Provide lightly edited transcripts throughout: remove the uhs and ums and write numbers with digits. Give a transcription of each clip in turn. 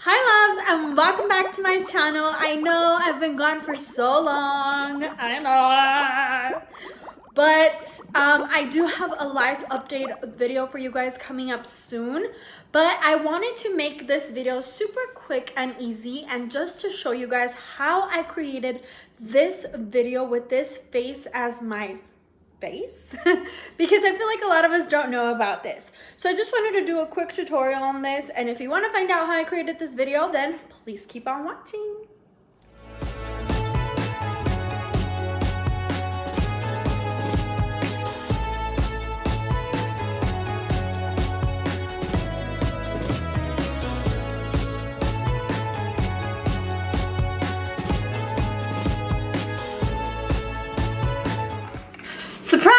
Hi loves, and welcome back to my channel. I know I've been gone for so long, I know, but I do have a life update video for you guys coming up soon. But I wanted to make this video super quick and easy, and just to show you guys how I created this video with this face as my face because I feel like a lot of us don't know about this. So I just wanted to do a quick tutorial on this, and if you want to find out how I created this video, then please keep on watching. Surprise!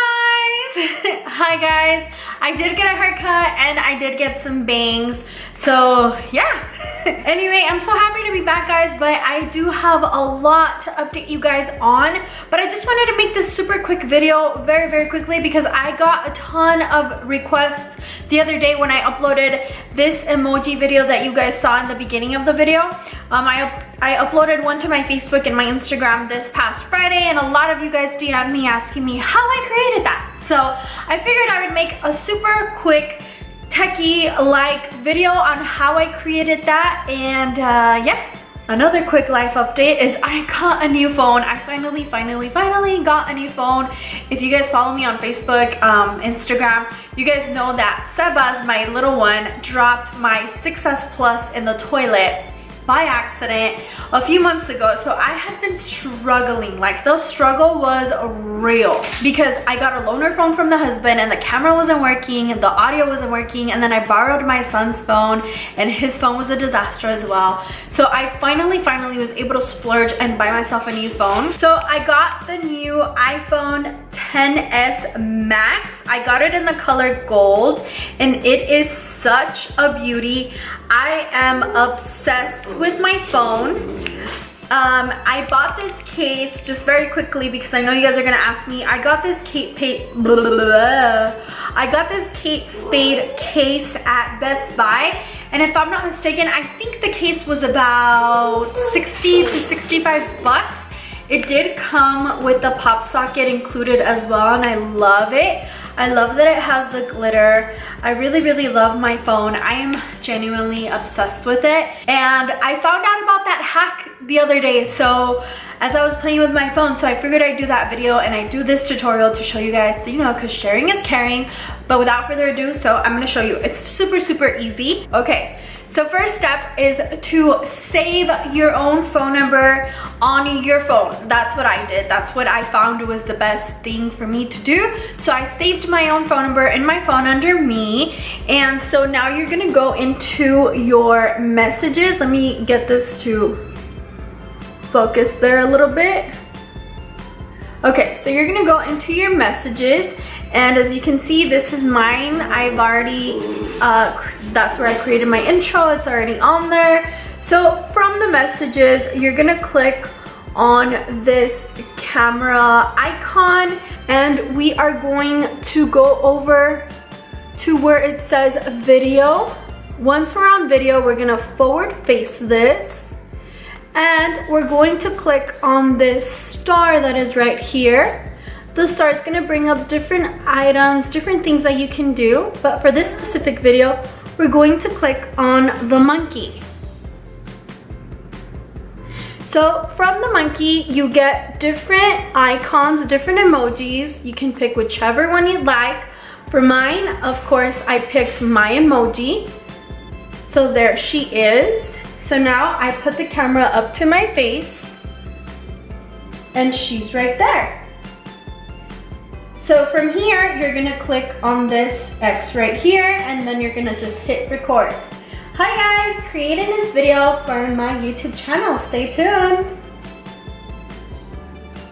Hi guys, I did get a haircut and I did get some bangs, so yeah. Anyway, I'm so happy to be back guys, but I do have a lot to update you guys on. But I just wanted to make this super quick video very quickly because I got a ton of requests the other day when I uploaded this emoji video that you guys saw in the beginning of the video. I uploaded one to my Facebook and my Instagram this past Friday, and a lot of you guys DM'd me asking me how I created that. So I figured I would make a super quick techie-like video on how I created that. And yeah, another quick life update is I got a new phone. I finally got a new phone. If you guys follow me on Facebook, Instagram, you guys know that Sebas, my little one, dropped my 6S Plus in the toilet by accident a few months ago. So I had been struggling, like the struggle was real, because I got a loaner phone from the husband and the camera wasn't working and the audio wasn't working, and then I borrowed my son's phone and his phone was a disaster as well. So I finally was able to splurge and buy myself a new phone. So I got the new iPhone XS Max. I got it in the color gold and it is such a beauty. I am obsessed with my phone. I bought this case just very quickly because I know you guys are gonna ask me. I got this Kate Spade case at Best Buy, and if I'm not mistaken, I think the case was about 60 to 65 bucks. It did come with the pop socket included as well, and I love it. I love that it has the glitter. I really love my phone. I am genuinely obsessed with it. And I found out about that hack the other day, so as I was playing with my phone, so I figured I'd do that video and I do this tutorial to show you guys, you know, because sharing is caring. But without further ado, so I'm gonna show you. It's super easy. Okay, so first step is to save your own phone number on your phone. That's what I did. That's what I found was the best thing for me to do. So I saved my own phone number in my phone under me. And so now you're gonna go into your messages. Let me get this to focus there a little bit. Okay, so you're gonna go into your messages, and as you can see, this is mine. I've already, that's where I created my intro. It's already on there. So from the messages, you're gonna click on this camera icon, and we are going to go over to where it says video. Once we're on video, we're gonna forward face this, and we're going to click on this star that is right here. The star is gonna bring up different items, different things that you can do, but for this specific video, we're going to click on the monkey. So from the monkey, you get different icons, different emojis. You can pick whichever one you'd like. For mine, of course, I picked my emoji. So there she is. So now I put the camera up to my face and she's right there. So from here, you're gonna click on this X right here, and then you're gonna just hit record. Hi guys, creating this video for my YouTube channel, stay tuned.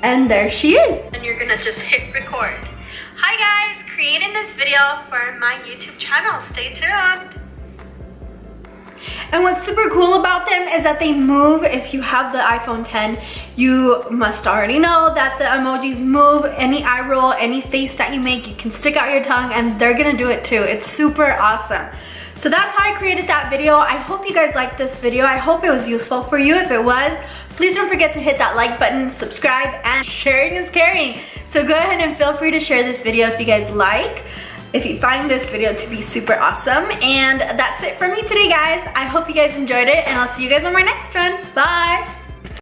And there she is. And you're gonna just hit record. Hi guys, creating this video for my YouTube channel, stay tuned. And what's super cool about them is that they move. If you have the iPhone 10, you must already know that the emojis move. Any eye roll, any face that you make, you can stick out your tongue and they're gonna do it too. It's super awesome. So that's how I created that video. I hope you guys liked this video. I hope it was useful for you. If it was, please don't forget to hit that like button, subscribe, and sharing is caring. So go ahead and feel free to share this video if you guys like, if you find this video to be super awesome. And that's it for me today, guys. I hope you guys enjoyed it, and I'll see you guys on my next one. Bye.